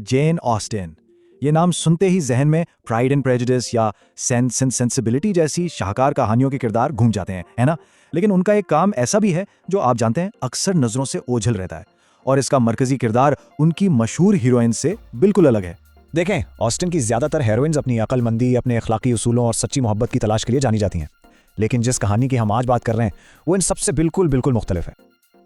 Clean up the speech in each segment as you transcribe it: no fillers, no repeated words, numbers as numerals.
Jane Austen. ये नाम सुनते ही जहन में प्राइड एंड प्रेजुडिस या सेंस एंड सेंसिबिलिटी जैसी शाहकार कहानियों के किरदार घूम जाते हैं, है ना। लेकिन उनका एक काम ऐसा भी है जो आप जानते हैं अक्सर नजरों से ओझल रहता है, और इसका मरकजी किरदार उनकी मशहूर हीरोइन से बिल्कुल अलग है। देखें, ऑस्टिन की ज्यादातर हीरोइंस अपनी अक्लमंदी, अपने अखलाकी उसूलों और सच्ची मोहब्बत की तलाश के लिए जानी जाती हैं, लेकिन जिस कहानी की हम आज बात कर रहे हैं वो इन सबसे बिल्कुल बिल्कुल मुख्तलिफ है।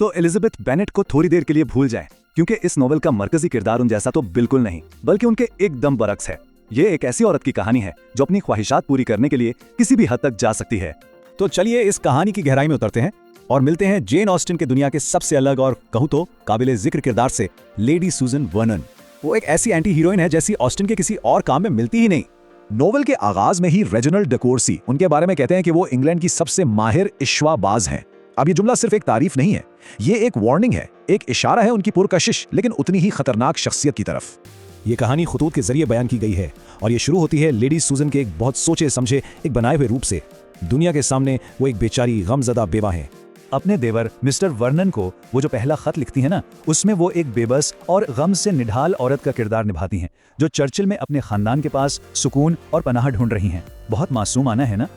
तो एलिजाबेथ बेनेट को थोड़ी देर के लिए भूल जाएं, क्योंकि इस नोवेल का मरकजी किरदार उन जैसा तो बिल्कुल नहीं, बल्कि उनके एकदम बरक्स है। ये एक ऐसी औरत की कहानी है जो अपनी ख्वाहिशात पूरी करने के लिए किसी भी हद तक जा सकती है। तो चलिए इस कहानी की गहराई में उतरते हैं और मिलते हैं जेन ऑस्टिन के दुनिया के सबसे अलग और कहूँ तो काबिले जिक्र किरदार से, लेडी सूजन वर्नन। वो एक ऐसी एंटी हीरोइन है जैसी ऑस्टिन के किसी और काम में मिलती ही नहीं। नोवेल के आगाज में ही रेजिनाल्ड डकोर्सी उनके बारे में कहते हैं कि वो इंग्लैंड की सबसे माहिर इश्वाबाज हैं। अब ये जुमला सिर्फ एक तारीफ नहीं है, ये एक वार्निंग है, एक इशारा है उनकी पुरकशिश लेकिन उतनी ही खतरनाक शख्सियत की तरफ। ये कहानी खुतूत के जरिए बयान की गई है और ये शुरू होती है लेडी सूजन के एक बहुत सोचे समझे, एक बनाए हुए रूप से। दुनिया के सामने वो एक बेचारी गमजदा बेवा है। अपने देवर मिस्टर वर्नन को वो जो पहला खत लिखती है ना, उसमें वो एक बेबस और गम से निढाल औरत का किरदार निभाती हैं, जो चर्चिल में अपने खानदान के पास सुकून और पनाह ढूंढ रही हैं। बहुत मासूमाना है ना।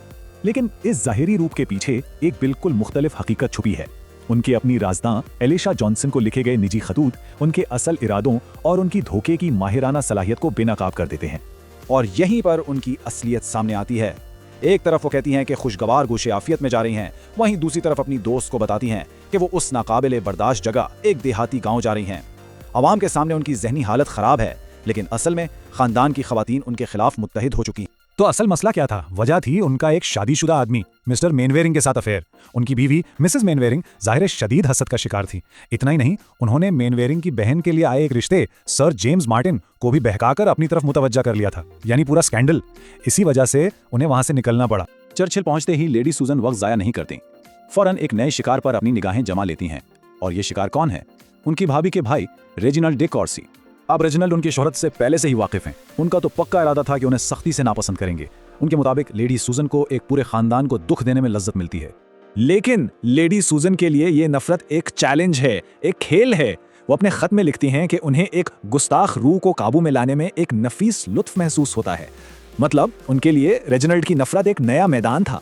लेकिन इस जाहिरी रूप के पीछे एक बिल्कुल मुख्तलिफ हकीकत छुपी है। उनके अपनी राजदां एलिशा जॉनसन को लिखे गए निजी खतूत उनके असल इरादों और उनकी धोखे की माहिराना सलाहियत को बेनकाब कर देते हैं, और यहीं पर उनकी असलियत सामने आती है। एक तरफ वो कहती हैं कि खुशगवार गोशे आफियत में जा रही हैं, वहीं दूसरी तरफ अपनी दोस्त को बताती हैं कि वो उस नाकाबिले बर्दाश्त जगह एक देहाती गांव जा रही हैं। अवाम के सामने उनकी जहनी हालत खराब है, लेकिन असल में खानदान की खवातीन उनके खिलाफ मुत्तहिद हो चुकी। तो असल मसला क्या था? वजह थी उनका एक शादीशुदा आदमी मिस्टर मेनवेरिंग के साथ अफेयर। उनकी बीवी मिसेस मेनवेरिंग जाहिर शदीद हसद का शिकार थी। इतना ही नहीं, उन्होंने मेनवेरिंग की बहन के लिए आए एक रिश्ते सर जेम्स मार्टिन को भी बहकाकर अपनी तरफ मुतवज्जा कर लिया था, यानी पूरा स्कैंडल। इसी वजह से उन्हें वहां से निकलना पड़ा। चर्चिल पहुंचते ही लेडी सूजन वक्त जाया नहीं करती, फौरन एक नए शिकार पर अपनी निगाहें जमा लेती हैं। और ये शिकार कौन है? उनकी भाभी के भाई रेजिनाल्ड डकोर्सी। अब रेजिनाल्ड उनकी शोहरत से पहले से ही वाकिफ हैं। उनका तो पक्का इरादा था कि उन्हें सख्ती से नापसंद करेंगे। उनके मुताबिक लेडी सूजन को एक पूरे खानदान को दुख देने में लज्जत मिलती है। लेकिन लेडी सूजन के लिए ये नफरत एक चैलेंज है, एक खेल है। वो अपने खत में लिखती हैं कि उन्हें एक गुस्ताख रूह को काबू में लाने में एक नफीस लुत्फ महसूस होता है। मतलब उनके लिए रेजिनाल्ड की नफरत एक नया मैदान था।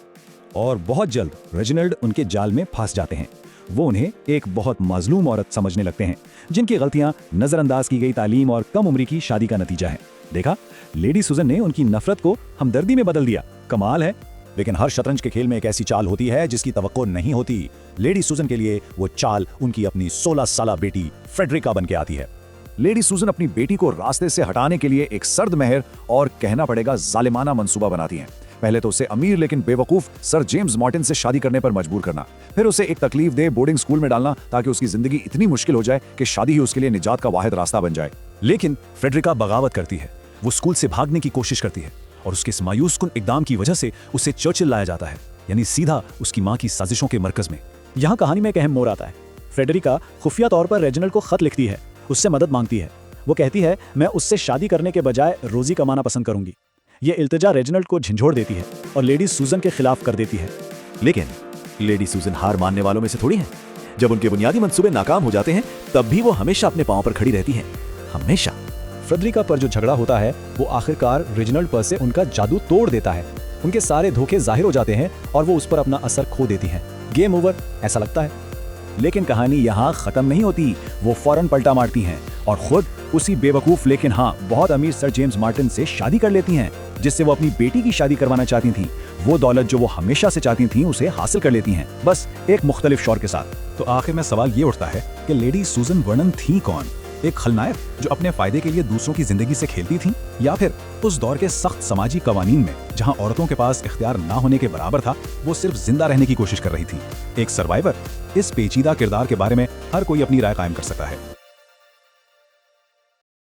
और बहुत जल्द रेजिनाल्ड उनके जाल में फंस जाते हैं। वो उन्हें एक बहुत मजलूम औरत समझने लगते हैं, जिनकी गलतियां नजरअंदाज की गई तालीम और कम उम्र की शादी का नतीजा है। देखा, लेडी सूजन ने उनकी नफरत को हमदर्दी में बदल दिया। कमाल है। लेकिन हर शतरंज के खेल में एक ऐसी चाल होती है जिसकी तवक्को नहीं होती। लेडी सूजन के लिए वो चाल उनकी अपनी 16 साला बेटी फ्रेडरिका बन के आती है। लेडी सूजन अपनी बेटी को रास्ते से हटाने के लिए एक सर्द महर और कहना पड़ेगा जालिमाना मंसूबा बनाती हैं। पहले तो उसे अमीर लेकिन बेवकूफ सर जेम्स मार्टिन से शादी करने पर मजबूर करना, फिर उसे एक तकलीफ दे बोर्डिंग स्कूल में डालना ताकि उसकी जिंदगी इतनी मुश्किल हो जाए कि शादी ही उसके लिए निजात का वाहिद रास्ता बन जाए। लेकिन फ्रेडरिका बगावत करती है। वो स्कूल से भागने की कोशिश करती है और उसके इस मायूसकुन इकदाम की वजह से उसे चर्चिल लाया जाता है, यानी सीधा उसकी मां की साजिशों के मरकज में। यहाँ कहानी में एक अहम मोड़ आता है। फ्रेडरिका खुफिया तौर पर रेजिनाल्ड को खत लिखती है, उससे मदद मांगती है। वो कहती है, मैं उससे शादी करने के बजाय रोजी कमाना पसंद करूंगी। ये इल्तिजा रेजिनाल्ड को झंझोड़ देती है और लेडी सूजन के खिलाफ कर देती है। लेकिन लेडी सूजन हार मानने वालों में से थोड़ी हैं। जब उनके बुनियादी मंसूबे नाकाम हो जाते हैं, तब भी वो हमेशा अपने पांव पर खड़ी रहती हैं, हमेशा। फ्रेडरिका पर जो झगड़ा होता है वो आखिरकार रेजिनाल्ड पर से उनका जादू तोड़ देता है। उनके सारे धोखे जाहिर हो जाते हैं और वो उस पर अपना असर खो देती हैं। गेम ओवर, ऐसा लगता है। लेकिन कहानी यहाँ खत्म नहीं होती। वो फौरन पलटा मारती हैं और खुद उसी बेवकूफ लेकिन हाँ बहुत अमीर सर जेम्स मार्टिन से शादी कर लेती हैं, जिससे वो अपनी बेटी की शादी करवाना चाहती थी। वो दौलत जो वो हमेशा से चाहती थी उसे हासिल कर लेती हैं, बस एक मुख्तलिफ शौर के साथ। तो आखिर में सवाल ये उठता है कि लेडी सूजन वर्नन थी कौन? एक खलनायक जो अपने फायदे के लिए दूसरों की जिंदगी से खेलती थी, या फिर उस दौर के सख्त समाजी कवानीन में जहां औरतों के पास इख्तियार ना होने के बराबर था, वो सिर्फ जिंदा रहने की कोशिश कर रही थी? एक सर्वाइवर? इस पेचीदा किरदार के बारे में हर कोई अपनी राय कायम कर सकता है।